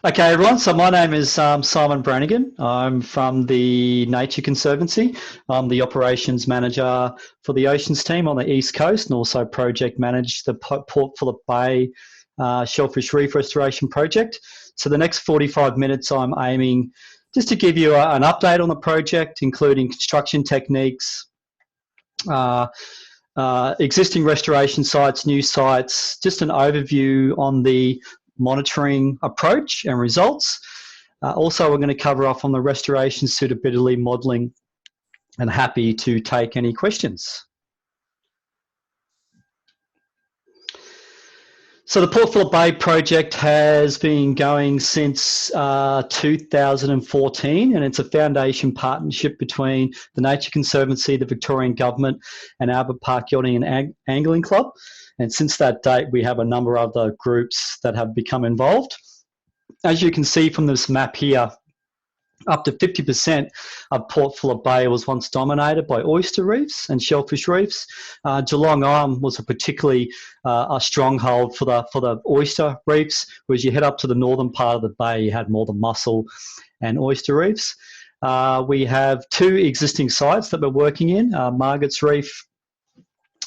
Okay, everyone. So my name is Simon Branigan. I'm from the Nature Conservancy. I'm the operations manager for the oceans team on the East Coast, and also project manage the Port Phillip Bay Shellfish Reef Restoration Project. So the next 45 minutes, I'm aiming just to give you an update on the project, including construction techniques, existing restoration sites, new sites, just an overview on the monitoring approach and results. Also, we're going to cover off on the restoration suitability modelling, and happy to take any questions. So the Port Phillip Bay project has been going since 2014, and it's a foundation partnership between the Nature Conservancy, the Victorian Government, and Albert Park Yachting and Angling Club. And since that date, we have a number of other groups that have become involved. As you can see from this map here, up to 50% of Port Phillip Bay was once dominated by oyster reefs and shellfish reefs. Geelong Arm was a particularly a stronghold for the oyster reefs, whereas you head up to the northern part of the bay, you had more the mussel and oyster reefs. We have two existing sites that we're working in, Margarets Reef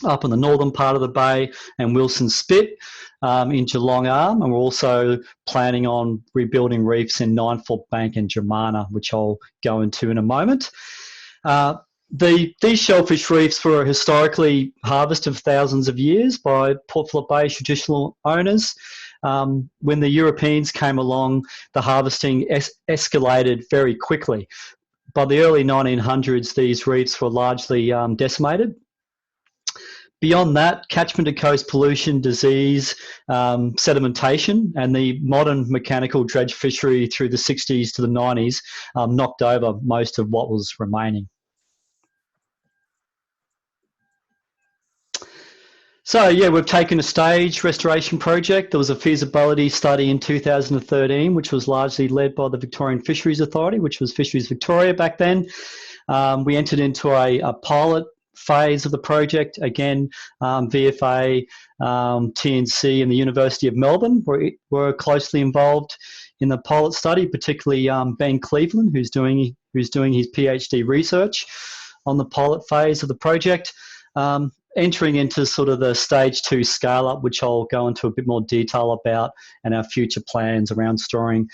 up in the northern part of the bay and Wilson Spit in Geelong Arm, and we're also planning on rebuilding reefs in 9 Foot Bank and Jimana, which I'll go into in a moment. These shellfish reefs were historically harvested for thousands of years by Port Phillip Bay traditional owners. When the Europeans came along, the harvesting escalated very quickly. By the early 1900s, these reefs were largely decimated. Beyond that, catchment to coast pollution, disease, sedimentation, and the modern mechanical dredge fishery through the 60s to the 90s knocked over most of what was remaining. So yeah, we've taken a stage restoration project. There was a feasibility study in 2013, which was largely led by the Victorian Fisheries Authority, which was Fisheries Victoria back then. We entered into a pilot phase of the project. Again, VFA, TNC and the University of Melbourne were closely involved in the pilot study, particularly Ben Cleveland, who's doing his PhD research on the pilot phase of the project. Entering into sort of the stage 2 scale up, which I'll go into a bit more detail about, and our future plans around storing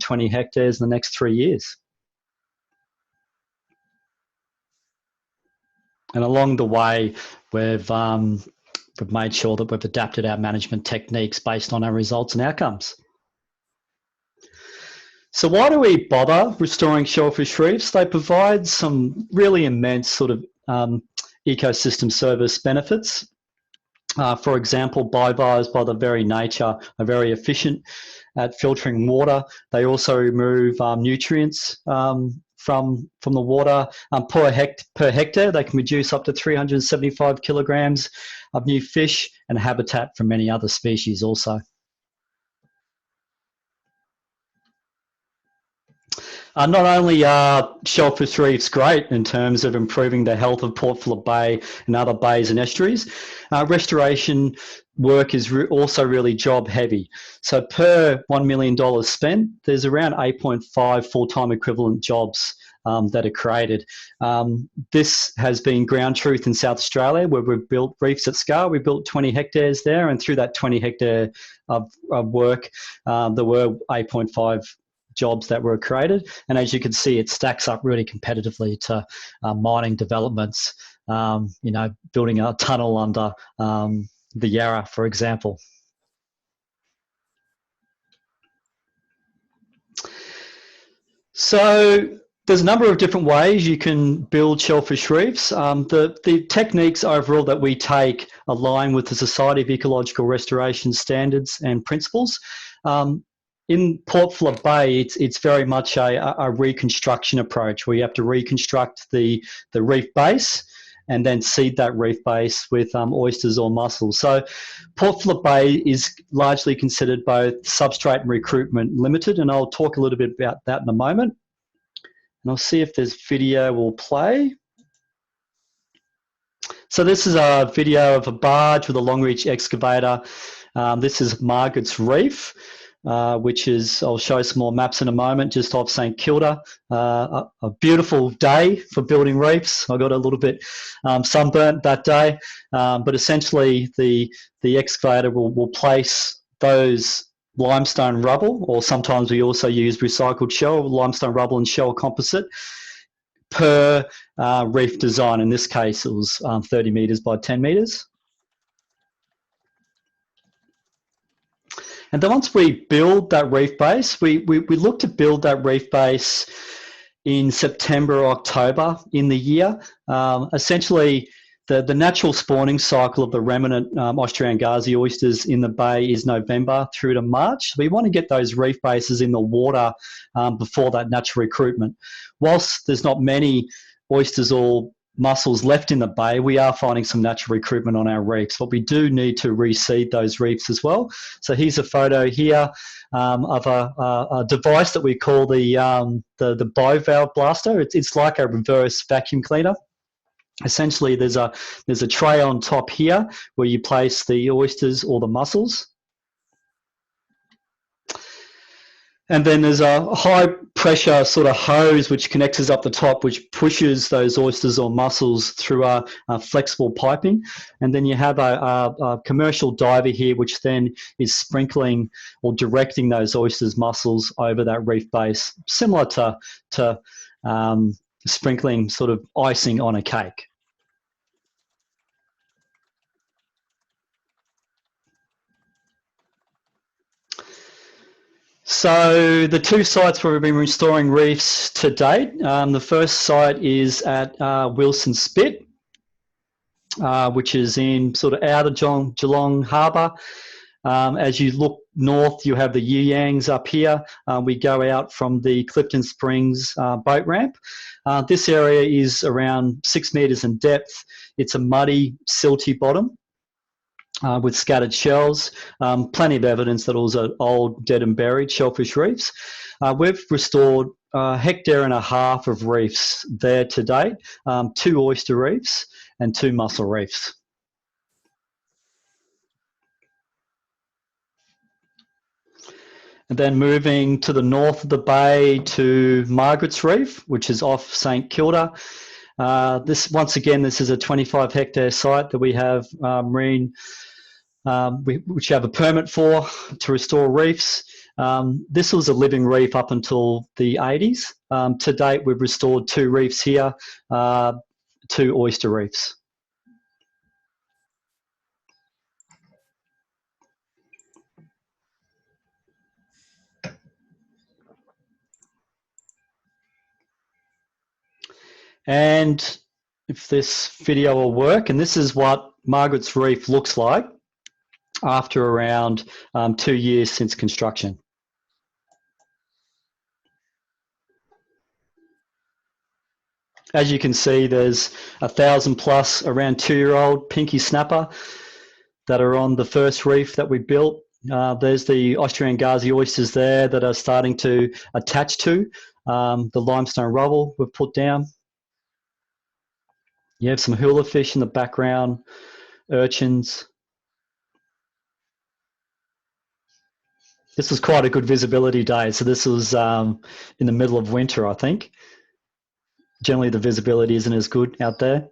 20 hectares in the next 3 years. And along the way, we've made sure that we've adapted our management techniques based on our results and outcomes. So why do we bother restoring shellfish reefs? They provide some really immense sort of ecosystem service benefits. For example, bivalves, by their very nature, are very efficient at filtering water. They also remove nutrients from the water per hectare. They can reduce up to 375 kilograms of new fish and habitat for many other species also. Not only are shellfish reefs great in terms of improving the health of Port Phillip Bay and other bays and estuaries, restoration work is also really job heavy. So per $1 million spent, there's around 8.5 full-time equivalent jobs that are created. This has been ground truth in South Australia, where we've built reefs at scale. We built 20 hectares there, and through that 20 hectare of work, there were 8.5 jobs that were created. And as you can see, it stacks up really competitively to mining developments, building a tunnel under the Yarra, for example. So there's a number of different ways you can build shellfish reefs. The techniques overall that we take align with the Society of Ecological Restoration standards and principles. In Port Phillip Bay, it's very much a reconstruction approach, where you have to reconstruct the reef base and then seed that reef base with oysters or mussels. So Port Phillip Bay is largely considered both substrate and recruitment limited, and I'll talk a little bit about that in a moment. And I'll see if this video will play. So this is a video of a barge with a long reach excavator. This is Margarets Reef. which is, I'll show some more maps in a moment, just off St Kilda. A beautiful day for building reefs. I got a little bit sunburnt that day, but essentially the excavator will place those limestone rubble, or sometimes we also use recycled shell, limestone rubble and shell composite, per reef design. In this case, it was 30 metres by 10 metres. And then once we build that reef base, we look to build that reef base in September or October in the year. Essentially, the natural spawning cycle of the remnant Australian oysters in the bay is November through to March. We want to get those reef bases in the water before that natural recruitment. Whilst there's not many oysters or mussels left in the bay, we are finding some natural recruitment on our reefs, but we do need to reseed those reefs as well. So here's a photo here of a device that we call the Bivalve Blaster. It's like a reverse vacuum cleaner. Essentially, there's a tray on top here where you place the oysters or the mussels. And then there's a high pressure sort of hose which connects up the top, which pushes those oysters or mussels through a flexible piping. And then you have a commercial diver here, which then is sprinkling or directing those oysters, mussels over that reef base, similar to sprinkling sort of icing on a cake. So the two sites where we've been restoring reefs to date, the first site is at Wilson Spit, which is in sort of outer Geelong Harbour. As you look north, you have the Yuyangs up here. We go out from the Clifton Springs boat ramp. This area is around 6 metres in depth. It's a muddy, silty bottom. With scattered shells, plenty of evidence that it was an old dead and buried shellfish reefs. We've restored 1.5 hectares of reefs there to date, 2 oyster reefs and 2 mussel reefs. And then moving to the north of the bay to Margarets Reef, which is off St Kilda. Once again, this is a 25 hectare site that we have marine which you have a permit for to restore reefs. This was a living reef up until the 80s. To date, we've restored 2 reefs here, 2 oyster reefs. And if this video will work, and this is what Margaret's Reef looks like after around 2 years since construction. As you can see, there's 1,000 plus around 2-year-old pinky snapper that are on the first reef that we built. There's the Australian oysters there that are starting to attach to the limestone rubble we've put down. You have some hula fish in the background, urchins. This was quite a good visibility day. So this was in the middle of winter, I think. Generally, the visibility isn't as good out there.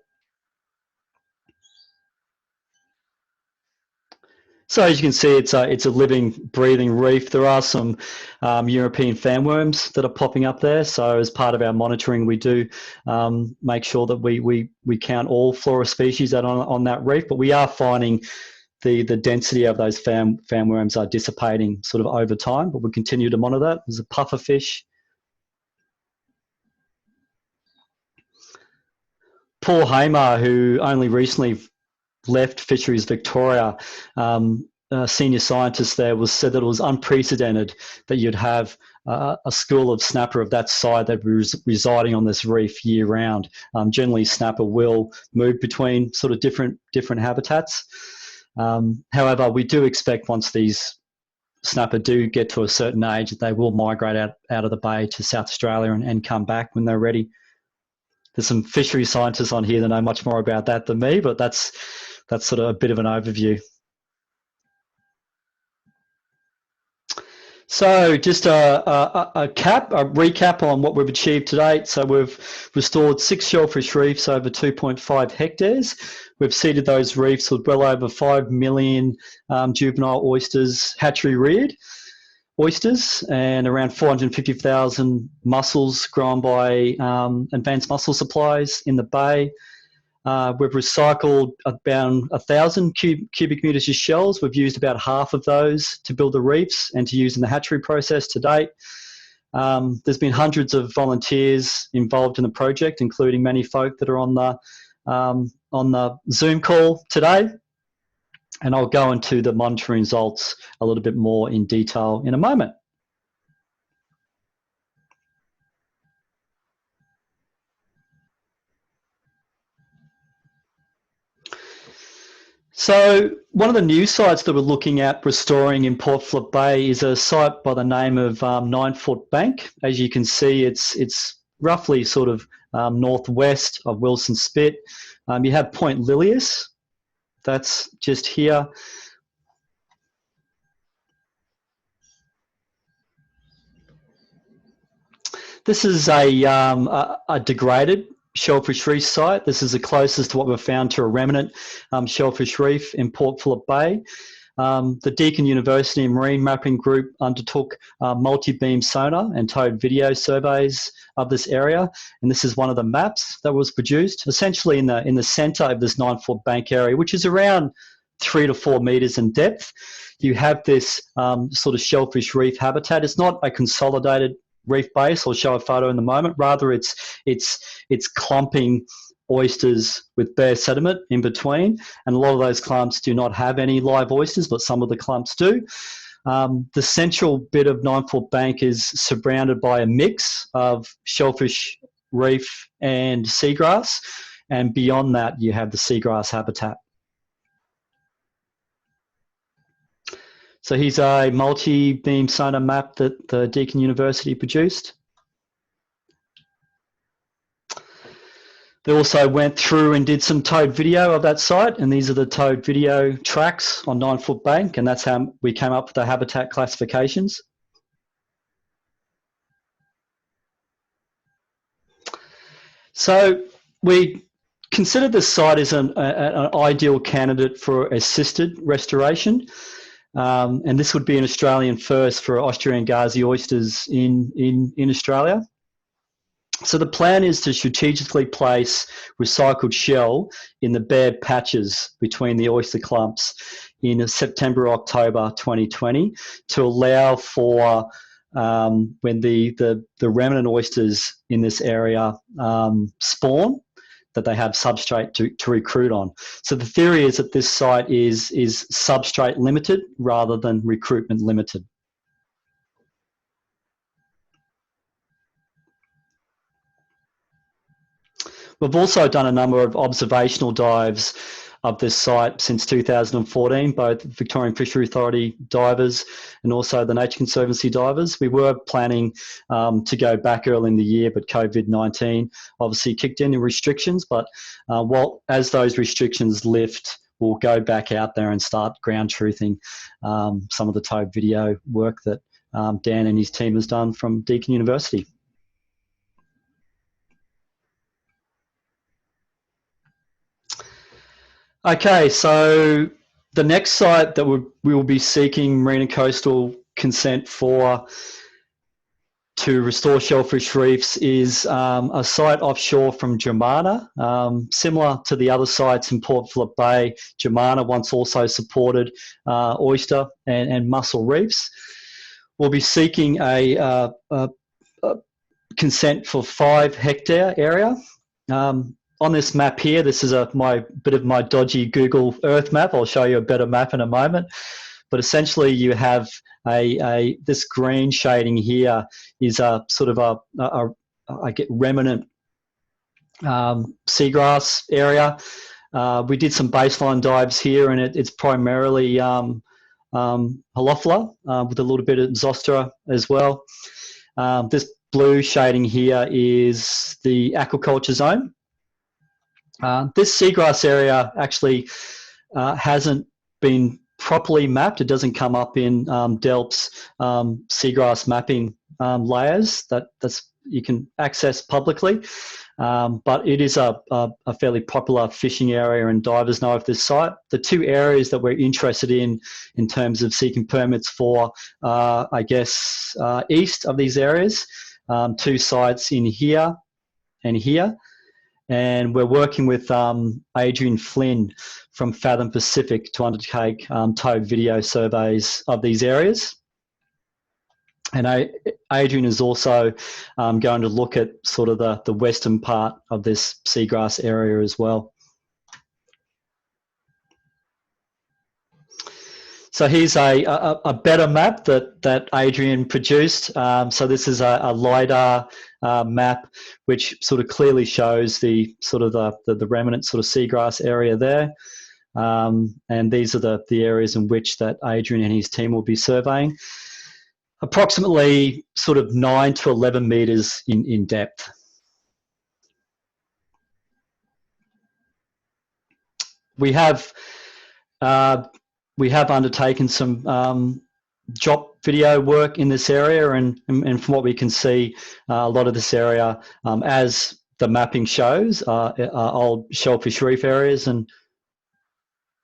So as you can see, it's a living, breathing reef. There are some European fanworms that are popping up there. So as part of our monitoring, we do make sure that we count all flora species that are on that reef. But we are finding the density of those fanworms are dissipating sort of over time. But we continue to monitor that. There's a pufferfish. Paul Hamer, who only recently left Fisheries Victoria, a senior scientist there, said that it was unprecedented that you'd have a school of snapper of that size that was residing on this reef year round. Generally, snapper will move between sort of different habitats. However, we do expect once these snapper do get to a certain age that they will migrate out of the bay to South Australia and come back when they're ready. There's some fishery scientists on here that know much more about that than me, but that's sort of a bit of an overview. So just a recap on what we've achieved to date. So we've restored 6 shellfish reefs over 2.5 hectares. We've seeded those reefs with well over 5 million juvenile oysters, hatchery reared oysters, and around 450,000 mussels grown by advanced mussel supplies in the bay. We've recycled about 1,000 cubic metres of shells. We've used about half of those to build the reefs and to use in the hatchery process to date. There's been hundreds of volunteers involved in the project, including many folk that are on the Zoom call today. And I'll go into the monitoring results a little bit more in detail in a moment. So one of the new sites that we're looking at restoring in Port Phillip Bay is a site by the name of 9 Foot Bank. As you can see, it's roughly sort of northwest of Wilson Spit. You have Point Lilius, that's just here. This is a degraded shellfish reef site. This is the closest to what we've found to a remnant shellfish reef in Port Phillip Bay. The Deakin University Marine Mapping Group undertook multi-beam sonar and towed video surveys of this area, and this is one of the maps that was produced. Essentially in the centre of this 9 foot bank area, which is around 3 to 4 metres in depth, you have this sort of shellfish reef habitat. It's not a consolidated reef base. I'll show a photo in the moment. Rather, it's clumping oysters with bare sediment in between, and a lot of those clumps do not have any live oysters, but some of the clumps do. The central bit of 9 foot bank is surrounded by a mix of shellfish reef and seagrass, and beyond that you have the seagrass habitat. So here's a multi-beam sonar map that the Deakin University produced. They also went through and did some towed video of that site, and these are the towed video tracks on 9 foot bank, and that's how we came up with the habitat classifications. So we considered this site as an ideal candidate for assisted restoration. And this would be an Australian first for Austrian Gazi oysters in Australia. So the plan is to strategically place recycled shell in the bare patches between the oyster clumps in September, October 2020 to allow for when the remnant oysters in this area spawn, that they have substrate to recruit on. So the theory is that this site is substrate limited rather than recruitment limited. We've also done a number of observational dives of this site since 2014, both Victorian Fishery Authority divers and also the Nature Conservancy divers. We were planning to go back early in the year, but COVID-19 obviously kicked in restrictions. But as those restrictions lift, we'll go back out there and start ground truthing some of the towed video work that Dan and his team has done from Deakin University. Okay, so the next site that we will be seeking marine and coastal consent for to restore shellfish reefs is a site offshore from Jimana. Similar to the other sites in Port Phillip Bay, Jimana once also supported oyster and mussel reefs. We'll be seeking a consent for 5 hectare area. On this map here, this is my bit of my dodgy Google Earth map. I'll show you a better map in a moment. But essentially, you have this green shading here is a sort of a remnant seagrass area. We did some baseline dives here, and it's primarily Holophila with a little bit of Zostera as well. This blue shading here is the aquaculture zone. This seagrass area actually hasn't been properly mapped. It doesn't come up in Delp's seagrass mapping layers that's you can access publicly. But it is a fairly popular fishing area, and divers know of this site. The two areas that we're interested in terms of seeking permits for, I guess, east of these areas, two sites in here and here. And we're working with Adrian Flynn from Fathom Pacific to undertake towed video surveys of these areas. And Adrian is also going to look at sort of the western part of this seagrass area as well. So here's a better map that Adrian produced. So this is a LiDAR map, which sort of clearly shows the sort of the remnant sort of seagrass area there. And these are the areas in which that Adrian and his team will be surveying. Approximately sort of 9 to 11 metres in depth. We have undertaken some drop video work in this area, and from what we can see, a lot of this area, as the mapping shows, are old Shellfish Reef areas, and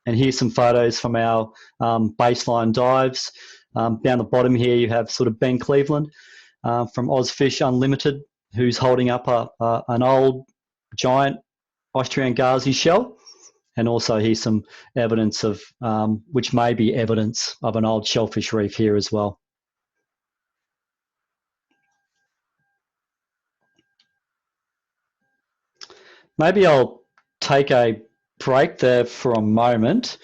here's some photos from our baseline dives. Down the bottom here, you have sort of Ben Cleveland from Ozfish Unlimited, who's holding up an old giant Austrian Gazi shell. And also here's some evidence of, which may be evidence of an old shellfish reef here as well. Maybe I'll take a break there for a moment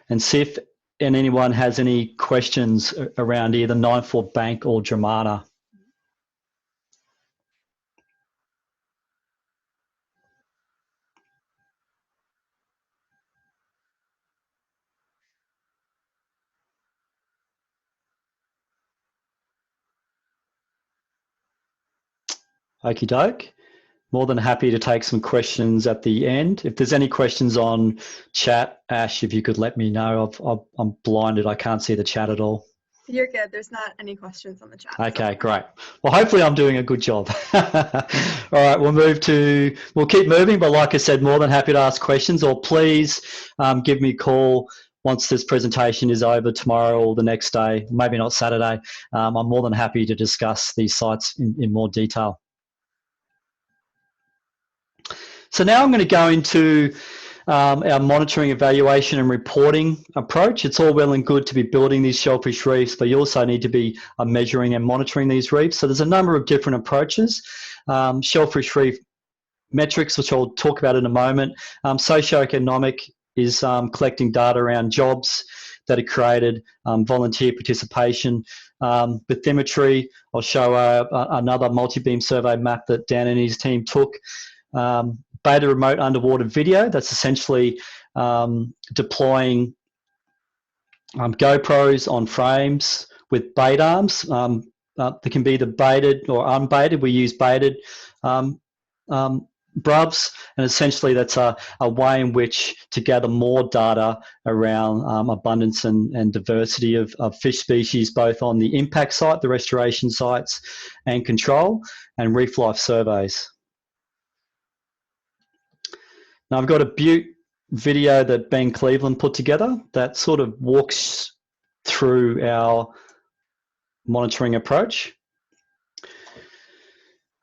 and see if anyone has any questions around either 9-4 Bank or Jimana. Okie doke. More than happy to take some questions at the end. If there's any questions on chat, Ash, if you could let me know. I'm blinded. I can't see the chat at all. You're good. There's not any questions on the chat. Okay, great. Well, hopefully I'm doing a good job. All right, we'll keep moving, but like I said, more than happy to ask questions, or please give me a call once this presentation is over tomorrow or the next day, maybe not Saturday. I'm more than happy to discuss these sites in more detail. So now I'm going to go into our monitoring, evaluation and reporting approach. It's all well and good to be building these shellfish reefs, but you also need to be measuring and monitoring these reefs. So there's a number of different approaches. Shellfish reef metrics, which I'll talk about in a moment. Socioeconomic is collecting data around jobs that are created, volunteer participation. Bathymetry, I'll show another multi-beam survey map that Dan and his team took. Beta remote underwater video, that's essentially deploying GoPros on frames with bait arms. They can be either baited or unbaited. We use baited brubs, and essentially that's a way in which to gather more data around abundance and diversity of fish species, both on the impact site, the restoration sites and control, and reef life surveys. Now I've got a Butte video that Ben Cleveland put together that sort of walks through our monitoring approach.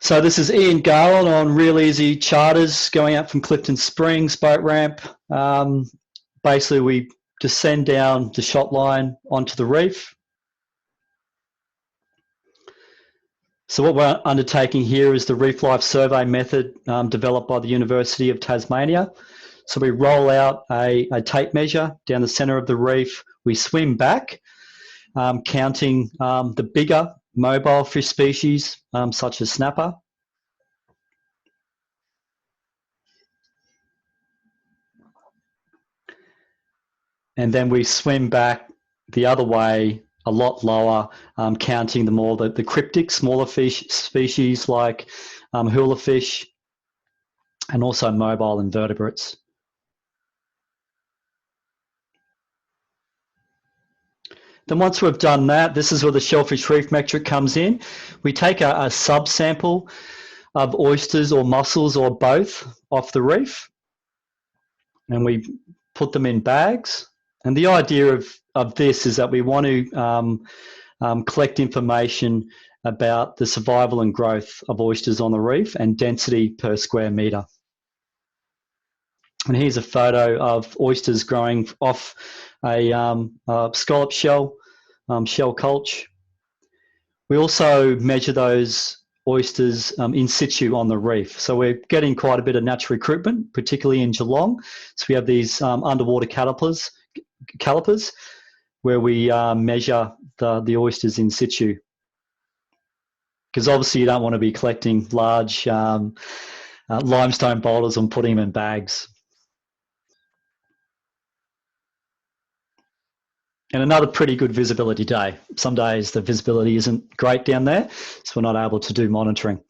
So this is Ian Garland on Real Easy charters going out from Clifton Springs boat ramp. Basically we descend down the shot line onto the reef. So what we're undertaking here is the reef life survey method developed by the University of Tasmania. So we roll out a tape measure down the centre of the reef. We swim back, counting the bigger mobile fish species, such as snapper. And then we swim back the other way, a lot lower, counting the cryptic, smaller fish species like hula fish, and also mobile invertebrates. Then once we've done that, this is where the shellfish reef metric comes in. We take a subsample of oysters or mussels or both off the reef, and we put them in bags. And the idea of this is that we want to collect information about the survival and growth of oysters on the reef and density per square metre. And here's a photo of oysters growing off a scallop shell, shell culch. We also measure those oysters in situ on the reef. So we're getting quite a bit of natural recruitment, particularly in Geelong. So we have these underwater calipers where we measure the oysters in situ. Because obviously you don't want to be collecting large limestone boulders and putting them in bags. And another pretty good visibility day. Some days the visibility isn't great down there, so we're not able to do monitoring.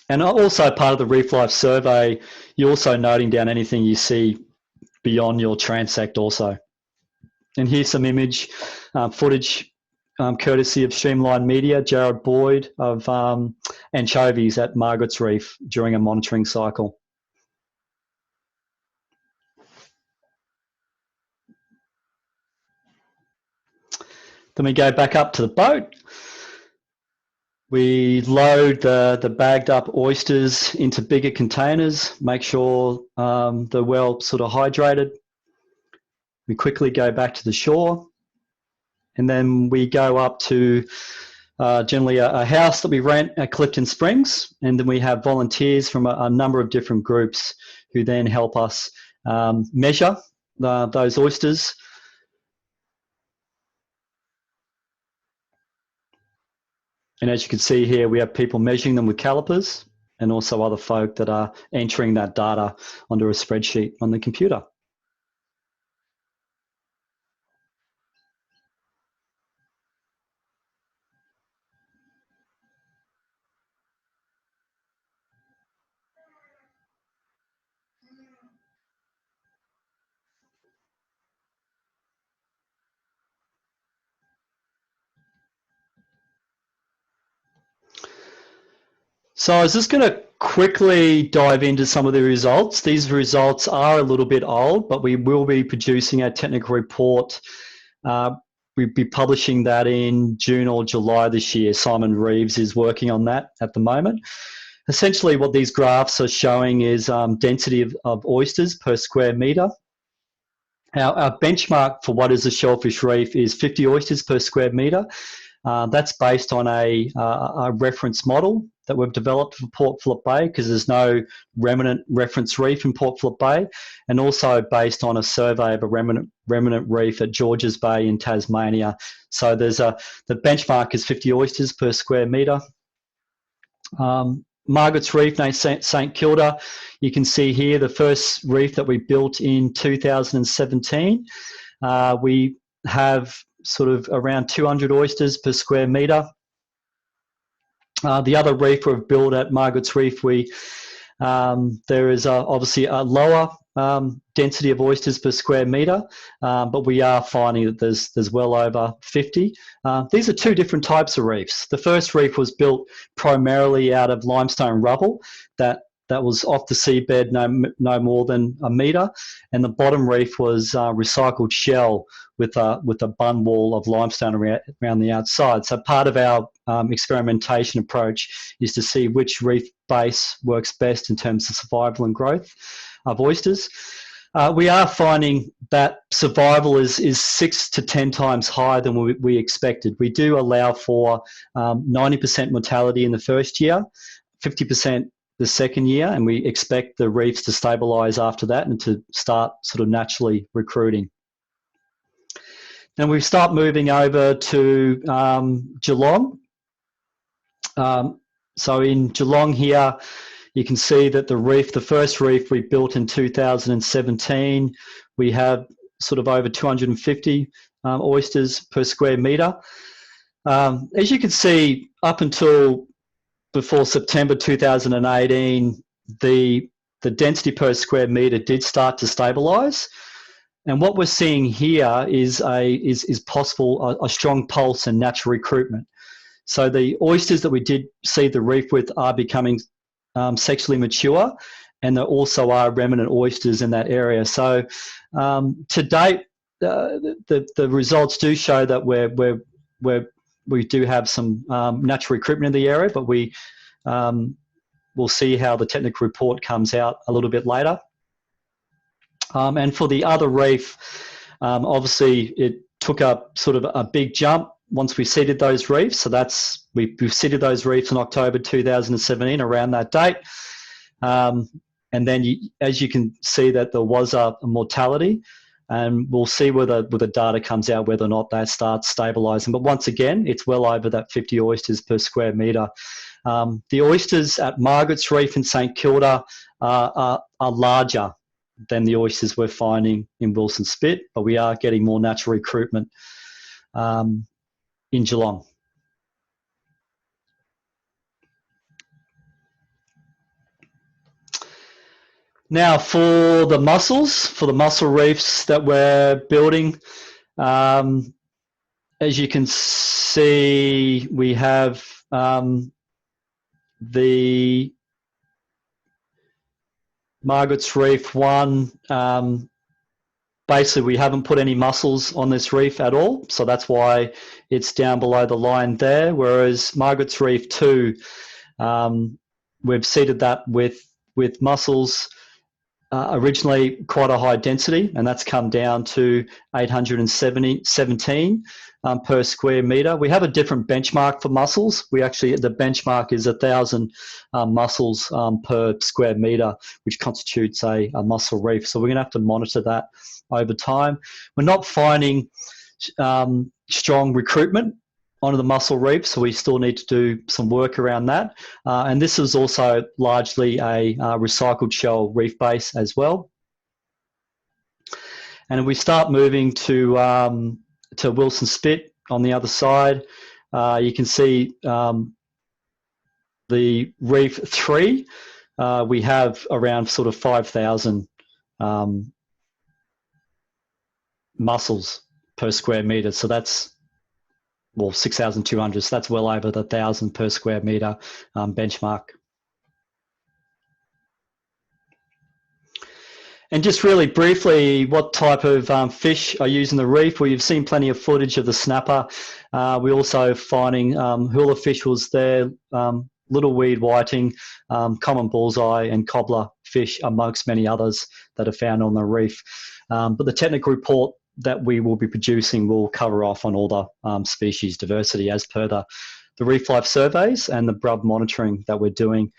And also part of the Reef Life survey, you're also noting down anything you see beyond your transect also. And here's some image footage courtesy of Streamline Media, Jared Boyd, of anchovies at Margarets Reef during a monitoring cycle. Then we go back up to the boat. We load the bagged up oysters into bigger containers, make sure they're well sort of hydrated. We quickly go back to the shore, and then we go up to generally a house that we rent at Clifton Springs, and then we have volunteers from a number of different groups who then help us measure those oysters. And as you can see here, we have people measuring them with calipers and also other folk that are entering that data onto a spreadsheet on the computer. So I was just going to quickly dive into some of the results. These results are a little bit old, but we will be producing a technical report. We'll be publishing that in June or July this year. Simon Reeves is working on that at the moment. Essentially what these graphs are showing is density of oysters per square metre. Our benchmark for what is a shellfish reef is 50 oysters per square metre. That's based on a reference model that we've developed for Port Phillip Bay, because there's no remnant reference reef in Port Phillip Bay, and also based on a survey of a remnant reef at Georges Bay in Tasmania. So there's the benchmark is 50 oysters per square metre. Margarets Reef, named St Kilda, you can see here the first reef that we built in 2017. We have sort of around 200 oysters per square metre. The other reef we've built at Margarets Reef, there is obviously a lower density of oysters per square metre, but we are finding that there's well over 50. These are two different types of reefs. The first reef was built primarily out of limestone rubble that was off the seabed no more than a metre, and the bottom reef was recycled shell with a bun wall of limestone around the outside. So part of our experimentation approach is to see which reef base works best in terms of survival and growth of oysters. We are finding that survival is 6 to 10 times higher than we expected. We do allow for 90% mortality in the first year, 50% the second year, and we expect the reefs to stabilise after that and to start sort of naturally recruiting. Then we start moving over to Geelong. So in Geelong here, you can see that the first reef we built in 2017, we have sort of over 250 oysters per square metre. As you can see, up until before September 2018, the density per square metre did start to stabilise. And what we're seeing here is possible a strong pulse and natural recruitment. So the oysters that we did seed the reef with are becoming sexually mature, and there also are remnant oysters in that area. So to date, the results do show that we do have some natural recruitment in the area, but we'll see how the technical report comes out a little bit later. And for the other reef, obviously it took up sort of a big jump once we seeded those reefs. So we seeded those reefs in October 2017, around that date. And then as you can see that there was a mortality, and we'll see whether the data comes out whether or not that starts stabilising. But once again, it's well over that 50 oysters per square metre. The oysters at Margarets Reef in St Kilda are larger than the oysters we're finding in Wilson Spit, but we are getting more natural recruitment in Geelong. Now for the mussel reefs that we're building, as you can see, we have the Margarets Reef 1, basically we haven't put any mussels on this reef at all, so that's why it's down below the line there, whereas Margarets Reef 2, we've seeded that with mussels, originally quite a high density, and that's come down to 817 per square metre. We have a different benchmark for mussels. The benchmark is 1,000 mussels per square metre, which constitutes a mussel reef. So we're going to have to monitor that over time. We're not finding strong recruitment onto the mussel reef, so we still need to do some work around that. And this is also largely a recycled shell reef base as well. And if we start moving to Wilson Spit on the other side, you can see the reef 3. We have around sort of 5,000 mussels per square metre. So that's, well, 6,200. So that's well over the 1,000 per square metre benchmark. And just really briefly, what type of fish are using the reef? Well, you've seen plenty of footage of the snapper. We're also finding hula fish was there, little weed whiting, common bullseye and cobbler fish, amongst many others that are found on the reef. But the technical report that we will be producing will cover off on all the species diversity as per the reef life surveys and the BRUB monitoring that we're doing.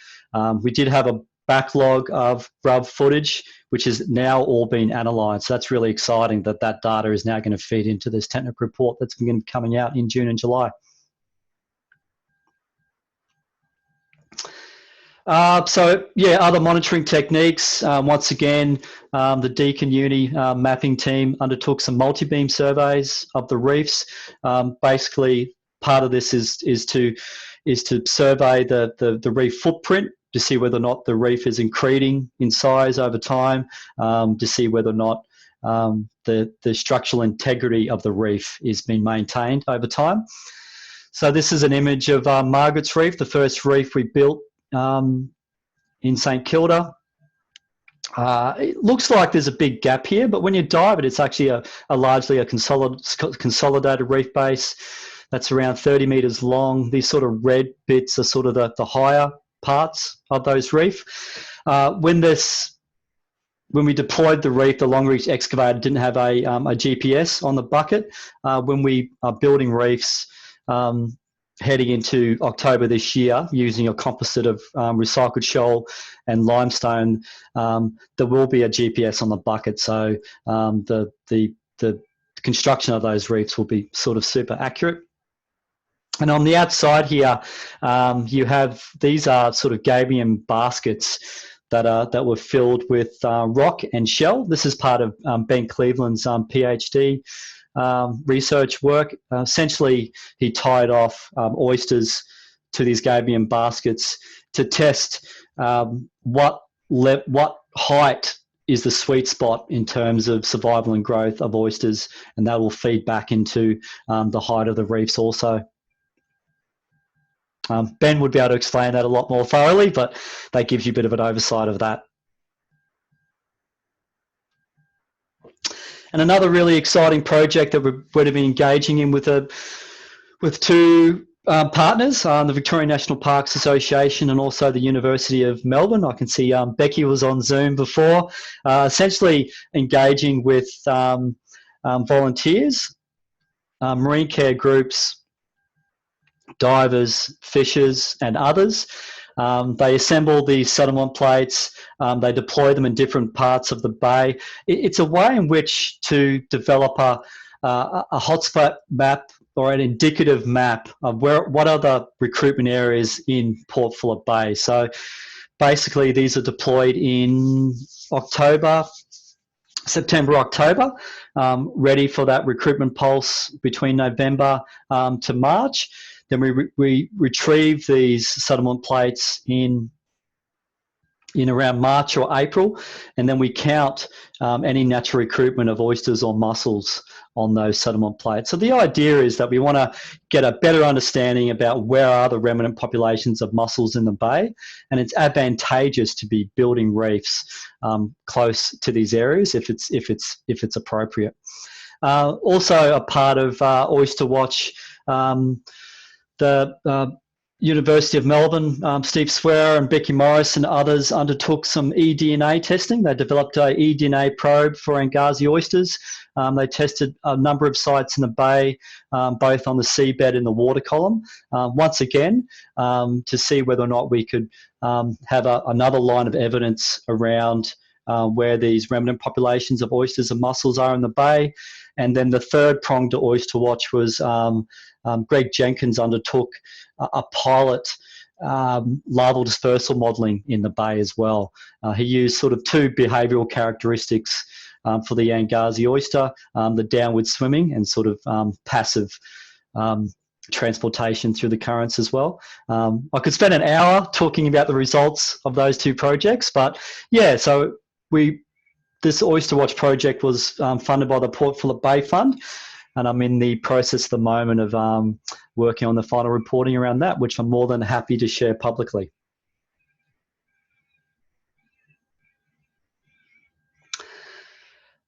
We did have a backlog of BRUB footage, which has now all been analysed. So that's really exciting that that data is now going to feed into this technical report that's going to be coming out in June and July. So yeah, other monitoring techniques. Once again, the Deakin Uni mapping team undertook some multi-beam surveys of the reefs. Basically, part of this is to survey the reef footprint to see whether or not the reef is increasing in size over time, to see whether or not the structural integrity of the reef is being maintained over time. So this is an image of Margarets Reef, the first reef we built in St Kilda. It looks like there's a big gap here, but when you dive it, it's actually a largely a consolidated reef base that's around 30 metres long. These sort of red bits are sort of the higher parts of those reef. When we deployed the reef, the long reach excavator didn't have a GPS on the bucket. When we are building reefs, heading into October this year, using a composite of recycled shell and limestone, there will be a GPS on the bucket. So the construction of those reefs will be sort of super accurate. And on the outside here, you have, these are sort of gabion baskets that were filled with rock and shell. This is part of Ben Cleveland's PhD research work. Essentially, he tied off oysters to these gabion baskets to test what height is the sweet spot in terms of survival and growth of oysters, and that will feed back into the height of the reefs also. Ben would be able to explain that a lot more thoroughly, but that gives you a bit of an oversight of that. And another really exciting project that we're going to be engaging in with two partners, the Victorian National Parks Association and also the University of Melbourne. I can see Becky was on Zoom before, essentially engaging with volunteers, marine care groups, divers, fishers and others. They assemble these settlement plates, they deploy them in different parts of the bay. It's a way in which to develop a hotspot map or an indicative map of what are the recruitment areas in Port Phillip Bay. So basically these are deployed in September, October, ready for that recruitment pulse between November to March. Then we retrieve these settlement plates in around March or April, and then we count any natural recruitment of oysters or mussels on those settlement plates. So the idea is that we want to get a better understanding about where are the remnant populations of mussels in the bay, and it's advantageous to be building reefs close to these areas if it's appropriate. Also a part of Oyster Watch, the University of Melbourne, Steve Swearer and Becky Morris and others undertook some eDNA testing. They developed a eDNA probe for Angazi oysters. They tested a number of sites in the bay, both on the seabed and the water column, once again, to see whether or not we could have another line of evidence around where these remnant populations of oysters and mussels are in the bay. And then the third prong to Oyster Watch was Greg Jenkins undertook a pilot larval dispersal modelling in the bay as well. He used sort of two behavioural characteristics for the Angazi oyster, the downward swimming and sort of passive transportation through the currents as well. I could spend an hour talking about the results of those two projects, but yeah, so this Oyster Watch project was funded by the Port Phillip Bay Fund, and I'm in the process at the moment of working on the final reporting around that, which I'm more than happy to share publicly.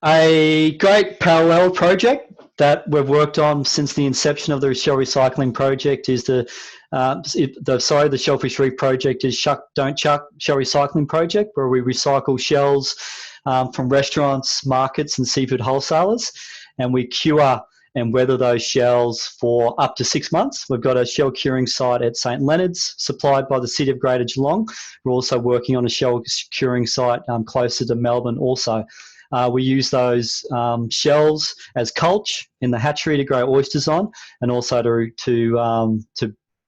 A great parallel project that we've worked on since the inception of the shell recycling project is the Shellfish Reef project is Shuck Don't Chuck shell recycling project, where we recycle shells from restaurants, markets and seafood wholesalers, and we cure and weather those shells for up to 6 months. We've got a shell curing site at St Leonard's, supplied by the City of Greater Geelong. We're also working on a shell curing site closer to Melbourne also. We use those shells as culch in the hatchery to grow oysters on, and also to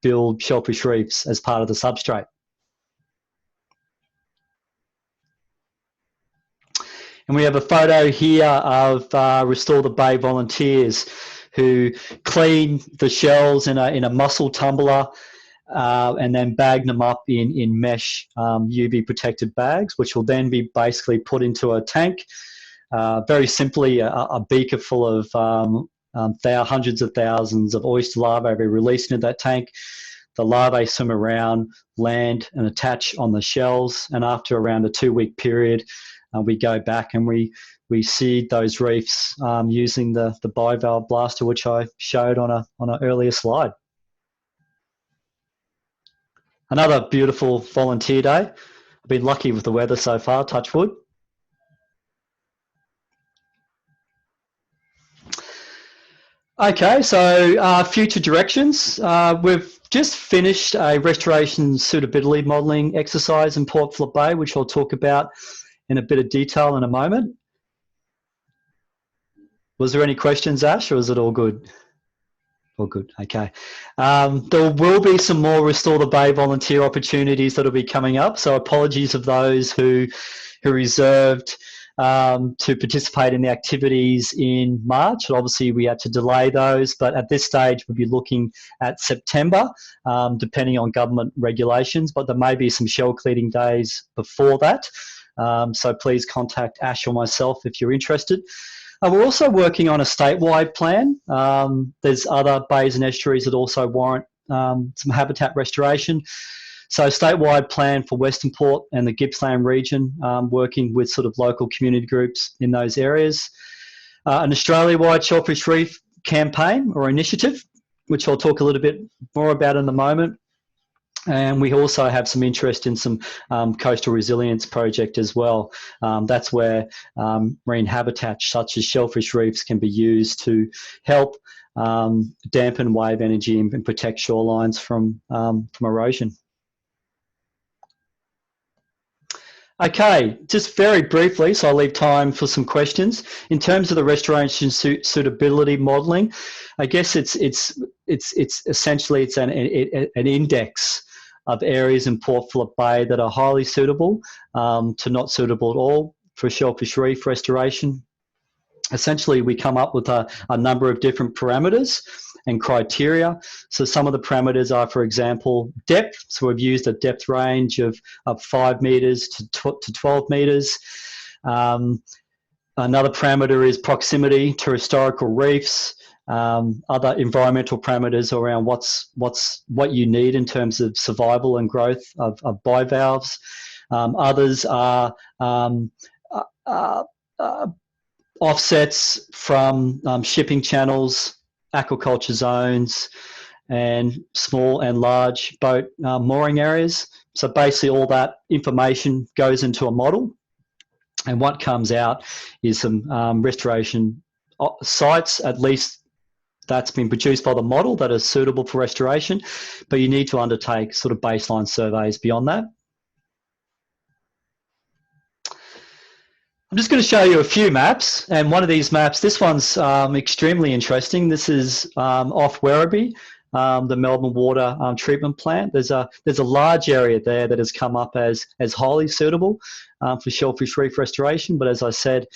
build shellfish reefs as part of the substrate. And we have a photo here of Restore the Bay volunteers who clean the shells in a mussel tumbler and then bag them up in mesh UV protected bags, which will then be basically put into a tank. Very simply, a beaker full of hundreds of thousands of oyster larvae be released into that tank. The larvae swim around, land and attach on the shells, and after around a 2-week period, we go back and we seed those reefs using the Bivalve Blaster, which I showed on an earlier slide. Another beautiful volunteer day. I've been lucky with the weather so far, touch wood. Okay, so future directions. We've just finished a restoration suitability modelling exercise in Port Phillip Bay, which I'll talk about in a bit of detail in a moment. Was there any questions, Ash, or is it all good? All good, okay. There will be some more Restore the Bay volunteer opportunities that will be coming up, so apologies of those who reserved to participate in the activities in March. Obviously, we had to delay those, but at this stage, we'll be looking at September, depending on government regulations, but there may be some shell cleaning days before that. So please contact Ash or myself if you're interested. We're also working on a statewide plan. There's other bays and estuaries that also warrant some habitat restoration. So statewide plan for Western Port and the Gippsland region, working with sort of local community groups in those areas. An Australia-wide Shellfish Reef campaign or initiative, which I'll talk a little bit more about in a moment. And we also have some interest in some coastal resilience project as well. That's where marine habitats such as shellfish reefs can be used to help dampen wave energy and protect shorelines from erosion. Okay, just very briefly, so I'll leave time for some questions. In terms of the restoration suitability modelling, I guess it's essentially an index of areas in Port Phillip Bay that are highly suitable to not suitable at all for shellfish reef restoration. Essentially, we come up with a number of different parameters and criteria. So some of the parameters are, for example, depth. So we've used a depth range of 5 metres to 12 metres. Another parameter is proximity to historical reefs. Other environmental parameters around what you need in terms of survival and growth of bivalves. Others are offsets from shipping channels, aquaculture zones, and small and large boat mooring areas. So basically all that information goes into a model, and what comes out is some restoration sites, at least that's been produced by the model, that is suitable for restoration, but you need to undertake sort of baseline surveys beyond that. I'm just going to show you a few maps, and one of these maps, this one's extremely interesting. This is off Werribee, the Melbourne water treatment plant. There's a large area there that has come up as highly suitable for shellfish reef restoration, but as I said,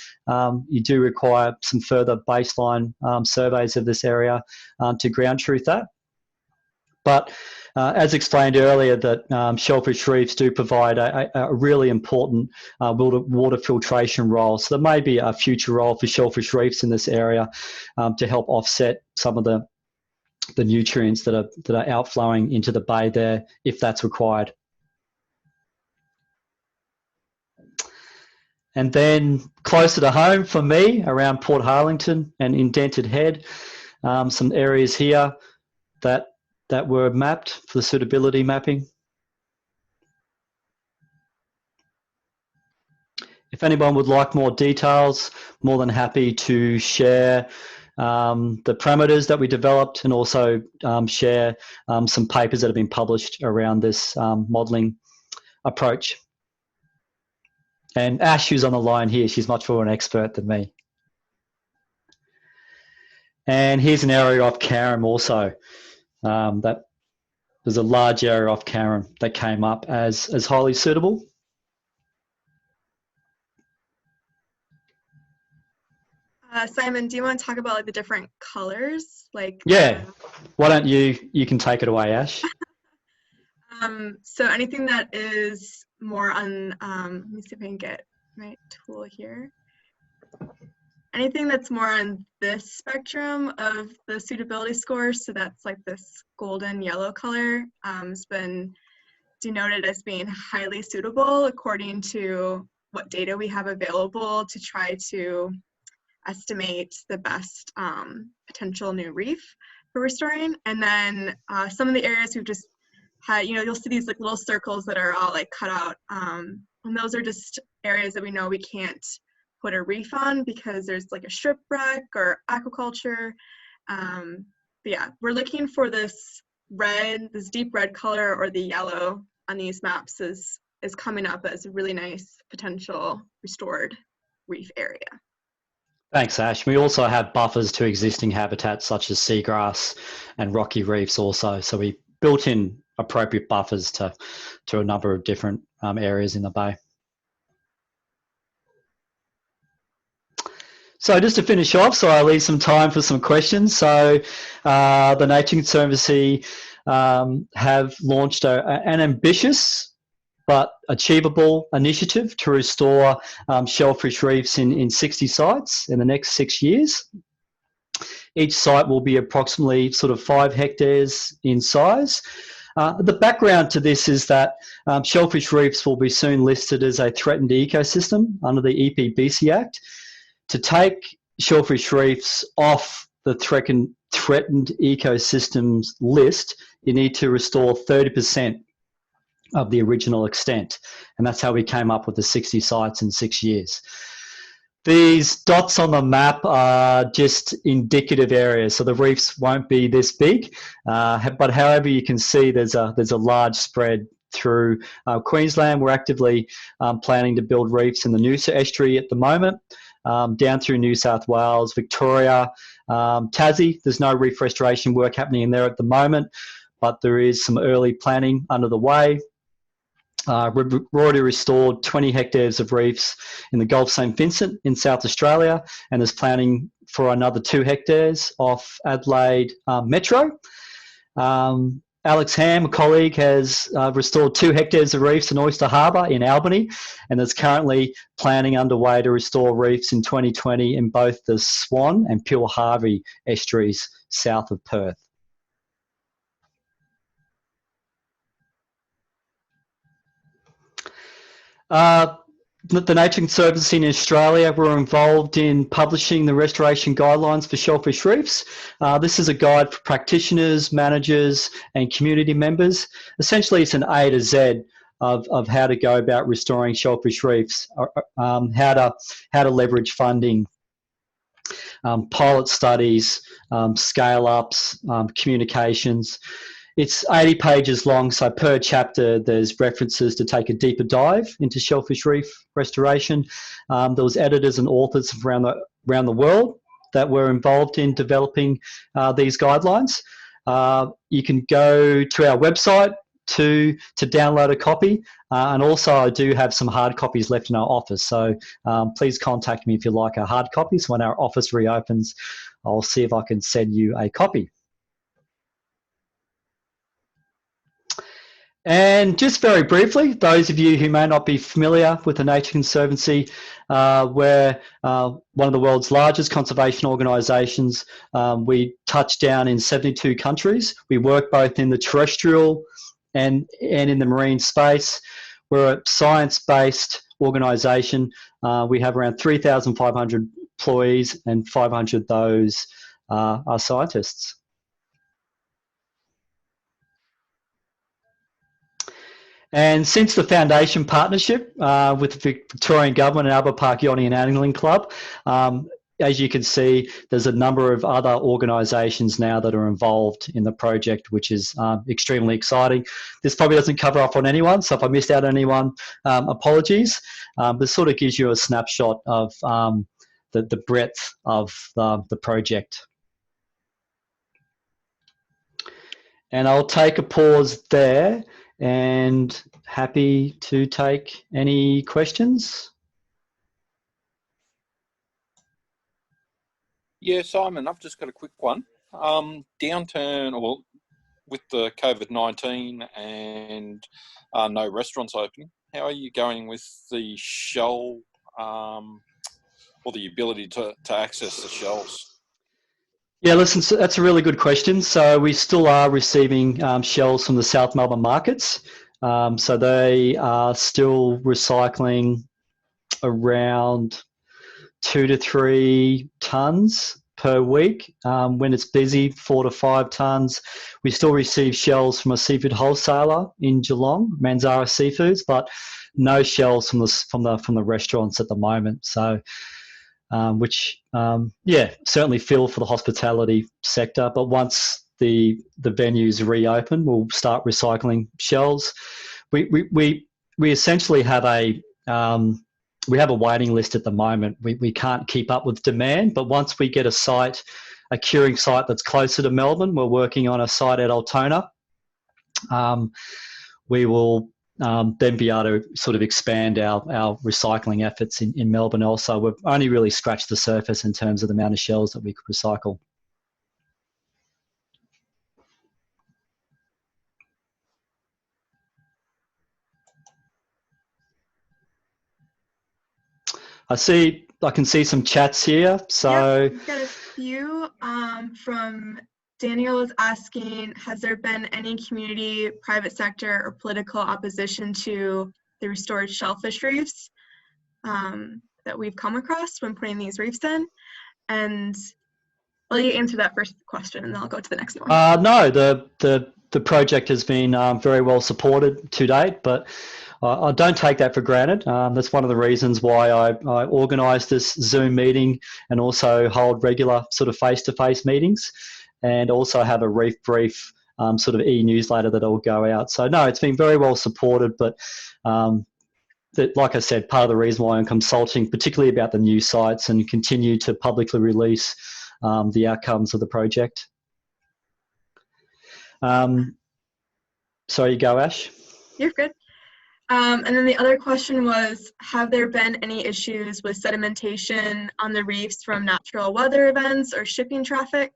you do require some further baseline surveys of this area to ground truth that. But as explained earlier, that shellfish reefs do provide a really important water filtration role. So there may be a future role for shellfish reefs in this area to help offset some of the nutrients that are outflowing into the bay there, if that's required. And then closer to home for me, around Port Harlington and Indented Head, some areas here that were mapped for the suitability mapping. If anyone would like more details, more than happy to share the parameters that we developed, and also share some papers that have been published around this modelling approach. And Ash, who's on the line here, she's much more an expert than me. And here's an area off Carrum also. That there's a large area off Carrum that came up as highly suitable. Simon, do you want to talk about like the different colors? Yeah, why don't you can take it away, Ash. So anything that is more on, let me see if I can get my tool here. Anything that's more on this spectrum of the suitability score, so that's like this golden yellow color, has been denoted as being highly suitable according to what data we have available to try to estimate the best potential new reef for restoring. And then some of the areas we've just had, you'll see these like little circles that are all like cut out, and those are just areas that we know we can't put a reef on because there's like a shipwreck or aquaculture. But yeah, we're looking for this red, this deep red color, or the yellow on these maps is coming up as a really nice potential restored reef area. Thanks, Ash. We also have buffers to existing habitats such as seagrass and rocky reefs also. So we built in appropriate buffers to a number of different areas in the bay. So just to finish off, so I'll leave some time for some questions. So the Nature Conservancy have launched an ambitious but achievable initiative to restore shellfish reefs in 60 sites in the next 6 years. Each site will be approximately sort of 5 hectares in size. The background to this is that shellfish reefs will be soon listed as a threatened ecosystem under the EPBC Act. To take shellfish reefs off the threatened ecosystems list, you need to restore 30% of the original extent. And that's how we came up with the 60 sites in 6 years. These dots on the map are just indicative areas, so the reefs won't be this big, but however you can see there's a large spread through Queensland. We're actively planning to build reefs in the Noosa estuary at the moment, down through New South Wales, Victoria, Tassie. There's no reef restoration work happening in there at the moment, but there is some early planning under the way. We've already restored 20 hectares of reefs in the Gulf St Vincent in South Australia, and there's planning for another 2 hectares off Adelaide Metro. Alex Ham, a colleague, has restored 2 hectares of reefs in Oyster Harbour in Albany, and there's currently planning underway to restore reefs in 2020 in both the Swan and Peel-Harvey estuaries south of Perth. The Nature Conservancy in Australia were involved in publishing the restoration guidelines for shellfish reefs. This is a guide for practitioners, managers and community members. Essentially, it's an A to Z of how to go about restoring shellfish reefs, how to leverage funding, pilot studies, scale-ups, communications. It's 80 pages long, so per chapter there's references to take a deeper dive into shellfish reef restoration. There was editors and authors around the world that were involved in developing these guidelines. You can go to our website to download a copy, and also I do have some hard copies left in our office, so please contact me if you like our hard copies. When our office reopens, I'll see if I can send you a copy. And just very briefly, those of you who may not be familiar with the Nature Conservancy, we're one of the world's largest conservation organisations. We touch down in 72 countries. We work both in the terrestrial and in the marine space. We're a science-based organisation. We have around 3,500 employees, and 500 of those are scientists. And since the foundation partnership with the Victorian Government and Albert Park Yachting and Angling Club, as you can see, there's a number of other organisations now that are involved in the project, which is extremely exciting. This probably doesn't cover off on anyone, so if I missed out on anyone, apologies. This sort of gives you a snapshot of the breadth of the project. And I'll take a pause there, and happy to take any questions. Yeah, Simon, I've just got a quick one. Downturn, or with the COVID-19 and no restaurants opening, how are you going with the shell, or the ability to access the shells? Yeah, listen, so that's a really good question. So we still are receiving shells from the South Melbourne markets. So they are still recycling around 2 to 3 tonnes per week. When it's busy, 4 to 5 tonnes. We still receive shells from a seafood wholesaler in Geelong, Manzara Seafoods, but no shells from the restaurants at the moment. So which certainly feel for the hospitality sector. But once the venues reopen, we'll start recycling shells. We essentially have a waiting list at the moment. We can't keep up with demand, but once we get a curing site that's closer to Melbourne, we're working on a site at Altona. We will then be able to sort of expand our recycling efforts in Melbourne also. We've only really scratched the surface in terms of the amount of shells that we could recycle. I can see some chats here. So yep, we've got a few. From Daniel is asking, has there been any community, private sector, or political opposition to the restored shellfish reefs that we've come across when putting these reefs in? And I'll let you answer that first question, and then I'll go to the next one. No, the project has been very well supported to date, but I don't take that for granted. That's one of the reasons why I organised this Zoom meeting and also hold regular sort of face-to-face meetings, and also have a reef brief sort of e-newsletter that will go out. So no, it's been very well supported, but like I said, part of the reason why I'm consulting, particularly about the new sites, and continue to publicly release the outcomes of the project. Sorry, you go, Ash. You're good. And then the other question was, have there been any issues with sedimentation on the reefs from natural weather events or shipping traffic?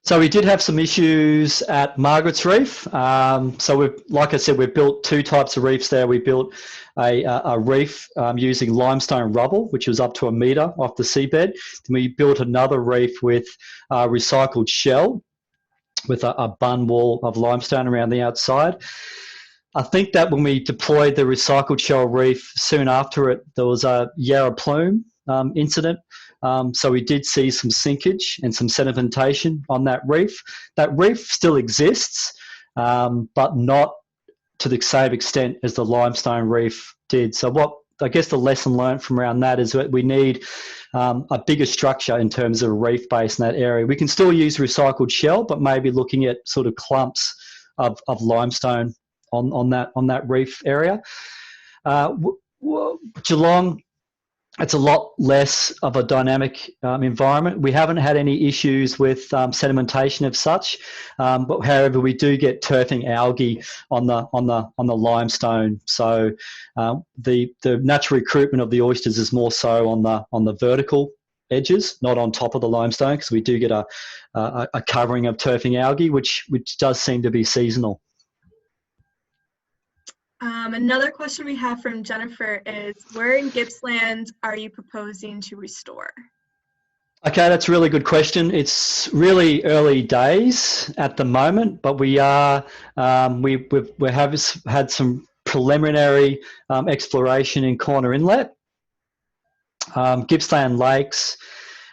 So we did have some issues at Margarets Reef. So like I said, we've built two types of reefs there. We built a reef using limestone rubble, which was up to 1 metre off the seabed. Then we built another reef with recycled shell with a bun wall of limestone around the outside. I think that when we deployed the recycled shell reef, soon after it, there was a Yarra plume incident. So we did see some sinkage and some sedimentation on that reef. That reef still exists, but not to the same extent as the limestone reef did. So what I guess the lesson learned from around that is that we need a bigger structure in terms of a reef base in that area. We can still use recycled shell, but maybe looking at sort of clumps of limestone on that reef area. Geelong, it's a lot less of a dynamic environment. We haven't had any issues with sedimentation of such, but however, we do get turfing algae on the limestone. So the natural recruitment of the oysters is more so on the vertical edges, not on top of the limestone, because we do get a covering of turfing algae, which does seem to be seasonal. Another question we have from Jennifer is, where in Gippsland are you proposing to restore? Okay, that's a really good question. It's really early days at the moment, but we have had some preliminary exploration in Corner Inlet, Gippsland Lakes,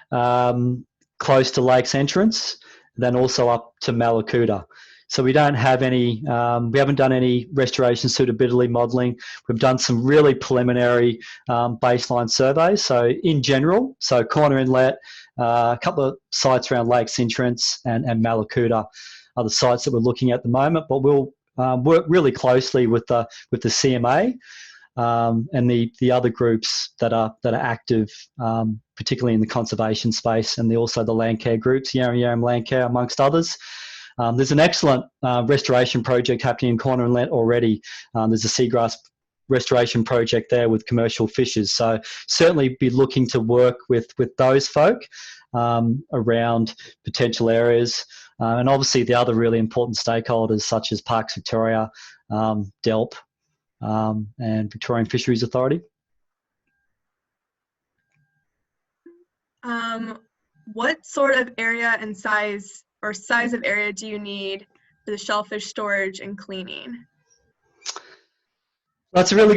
close to Lakes Entrance, then also up to Mallacoota. So we don't have any, we haven't done any restoration suitability modelling. We've done some really preliminary baseline surveys. So in general, so Corner Inlet, a couple of sites around Lakes Entrance and Mallacoota are the sites that we're looking at the moment. But we'll work really closely with the CMA and the other groups that are active, particularly in the conservation space, and also the land care groups, Yarram Yarram Land Care, amongst others. There's an excellent restoration project happening in Corner Inlet already. There's a seagrass restoration project there with commercial fishers. So certainly be looking to work with those folk around potential areas. And obviously the other really important stakeholders such as Parks Victoria, DELP, and Victorian Fisheries Authority. What sort of area and size of area do you need for the shellfish storage and cleaning? That's a really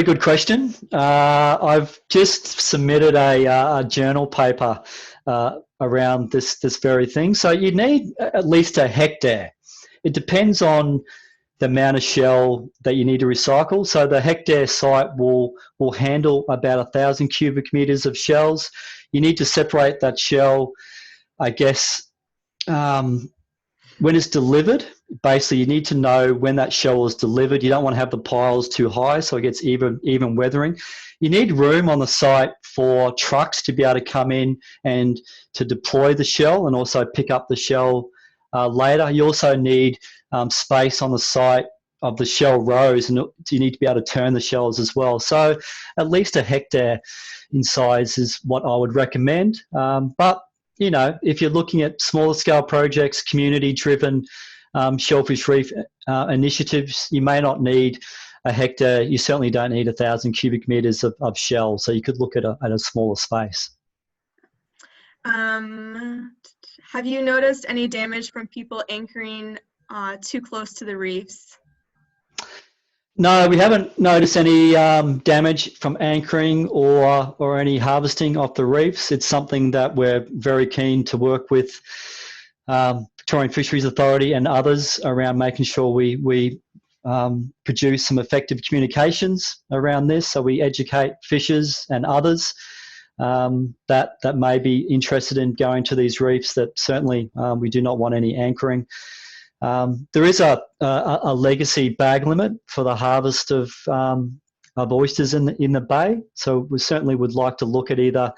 good question. I've just submitted a journal paper around this very thing. So you need at least a hectare. It depends on the amount of shell that you need to recycle. So the hectare site will handle about 1,000 cubic meters of shells. You need to separate that shell, I guess, when it's delivered. Basically, you need to know when that shell is delivered. You don't want to have the piles too high so it gets even weathering. You need room on the site for trucks to be able to come in and to deploy the shell and also pick up the shell later. You also need space on the site of the shell rows, and you need to be able to turn the shells as well. So at least a hectare in size is what I would recommend. But you know, if you're looking at smaller scale projects, community driven shellfish reef initiatives, you may not need a hectare, you certainly don't need 1,000 cubic metres of shell. So you could look at a smaller space. Have you noticed any damage from people anchoring too close to the reefs? No, we haven't noticed any damage from anchoring or any harvesting off the reefs. It's something that we're very keen to work with Victorian Fisheries Authority and others around making sure we produce some effective communications around this, so we educate fishers and others that may be interested in going to these reefs, that certainly we do not want any anchoring. There is a legacy bag limit for the harvest of oysters in the bay, so we certainly would like to look at either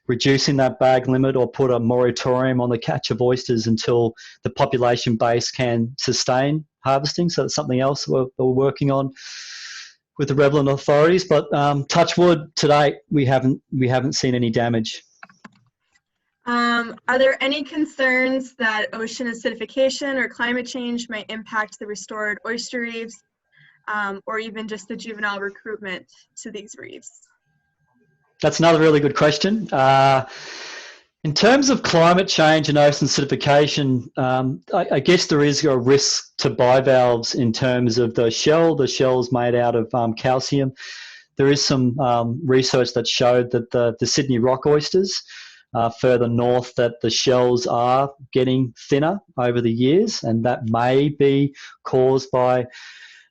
reducing that bag limit or put a moratorium on the catch of oysters until the population base can sustain harvesting. So that's something else we're working on with the relevant authorities. But touch wood, to date we haven't seen any damage. Are there any concerns that ocean acidification or climate change might impact the restored oyster reefs, or even just the juvenile recruitment to these reefs? That's another really good question. In terms of climate change and ocean acidification, I guess there is a risk to bivalves in terms of the shell. The shell's made out of calcium. There is some research that showed that the Sydney rock oysters further north, that the shells are getting thinner over the years, and that may be caused by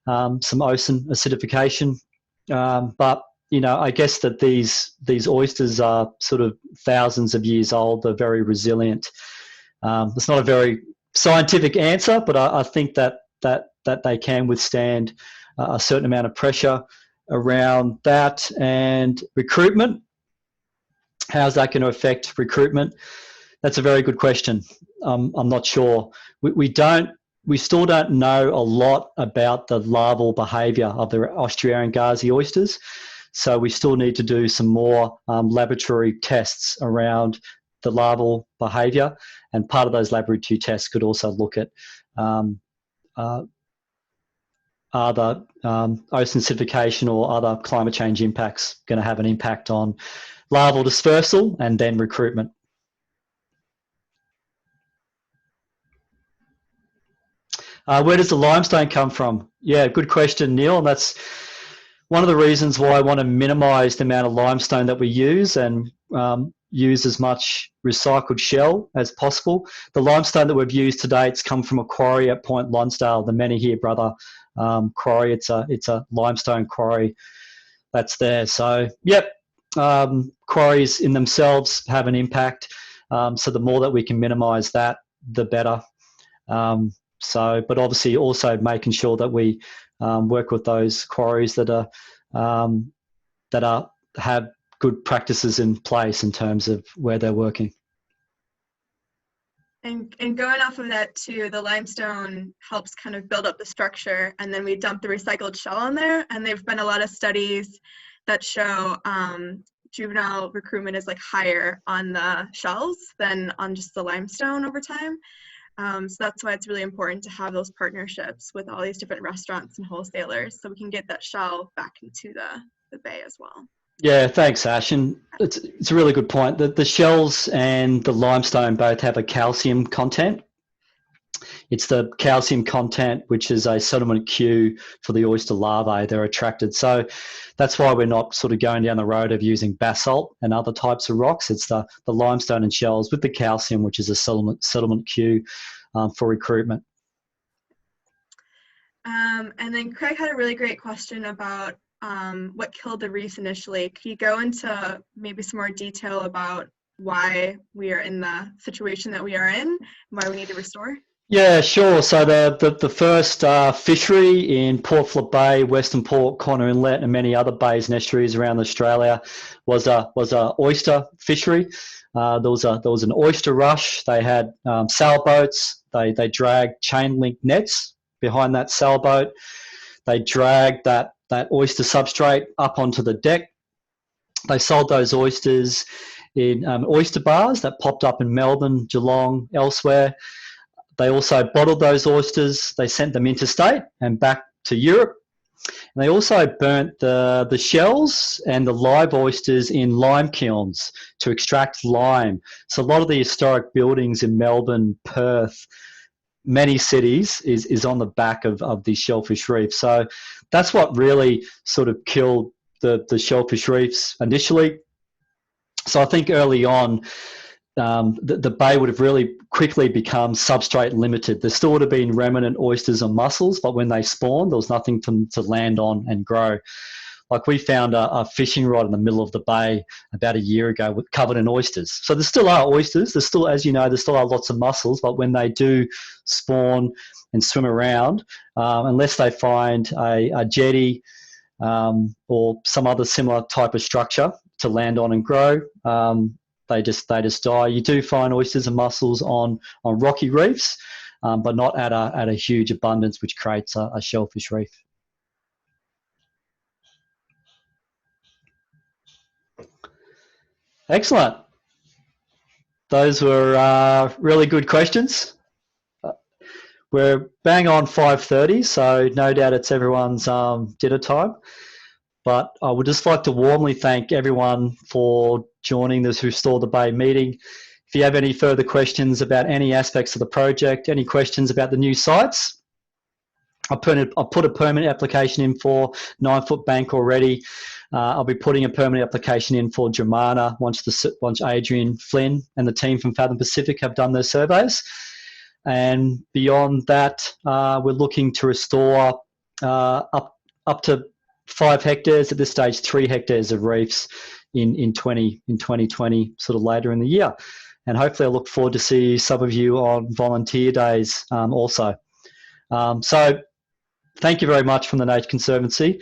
some ocean acidification. But I guess that these oysters are sort of thousands of years old. They're very resilient. It's not a very scientific answer, but I think that they can withstand a certain amount of pressure around that. And recruitment, how's that going to affect recruitment? That's a very good question. I'm not sure. We still don't know a lot about the larval behaviour of the Australian Gazi oysters. So we still need to do some more laboratory tests around the larval behaviour, and part of those laboratory tests could also look at are the ocean acidification or other climate change impacts going to have an impact on larval dispersal and then recruitment. Where does the limestone come from? Yeah, good question, Neil. And that's one of the reasons why I want to minimise the amount of limestone that we use and use as much recycled shell as possible. The limestone that we've used to date has come from a quarry at Point Lonsdale, the Menahir Brother quarry. It's a limestone quarry that's there. So, yep, quarries in themselves have an impact. So the more that we can minimise that, the better. But obviously also making sure that we work with those quarries that have good practices in place in terms of where they're working. And going off of that too, the limestone helps kind of build up the structure, and then we dump the recycled shell on there. And there've been a lot of studies that show juvenile recruitment is like higher on the shells than on just the limestone over time. So that's why it's really important to have those partnerships with all these different restaurants and wholesalers, so we can get that shell back into the bay as well. Yeah, thanks, Ash. And it's a really good point. The shells and the limestone both have a calcium content. It's the calcium content which is a settlement cue for the oyster larvae. They're attracted. So that's why we're not sort of going down the road of using basalt and other types of rocks. It's the limestone and shells with the calcium, which is a settlement cue for recruitment. And then Craig had a really great question about what killed the reefs initially. Could you go into maybe some more detail about why we are in the situation that we are in, and why we need to restore? Yeah, sure. So the first fishery in Port Phillip Bay, Western Port, Connor Inlet, and many other bays and estuaries around Australia was a oyster fishery. There was an oyster rush. They had sailboats. They dragged chain link nets behind that sailboat. They dragged that oyster substrate up onto the deck. They sold those oysters in oyster bars that popped up in Melbourne, Geelong, elsewhere. They also bottled those oysters. They sent them interstate and back to Europe. And they also burnt the shells and the live oysters in lime kilns to extract lime. So a lot of the historic buildings in Melbourne, Perth, many cities is on the back of these shellfish reefs. So that's what really sort of killed the shellfish reefs initially. So I think early on, the bay would have really quickly become substrate limited. There still would have been remnant oysters and mussels, but when they spawned, there was nothing to land on and grow. Like we found a fishing rod in the middle of the bay about a year ago covered in oysters. So there still are oysters. There's still, as you know, there still are lots of mussels, but when they do spawn and swim around, unless they find a jetty or some other similar type of structure to land on and grow, they just die. You do find oysters and mussels on rocky reefs, but not at a huge abundance, which creates a shellfish reef. Excellent. Those were really good questions. We're bang on 5:30, so no doubt it's everyone's dinner time. But I would just like to warmly thank everyone for joining this Restore the Bay meeting. If you have any further questions about any aspects of the project, any questions about the new sites, I put a permanent application in for 9-foot bank already. I'll be putting a permanent application in for Jimana once Adrian Flynn and the team from Fathom Pacific have done their surveys. And beyond that, we're looking to restore up to 5 hectares, at this stage 3 hectares of reefs in 2020, sort of later in the year. And hopefully I look forward to see some of you on volunteer days also. So thank you very much from the Nature Conservancy,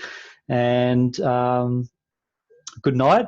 and good night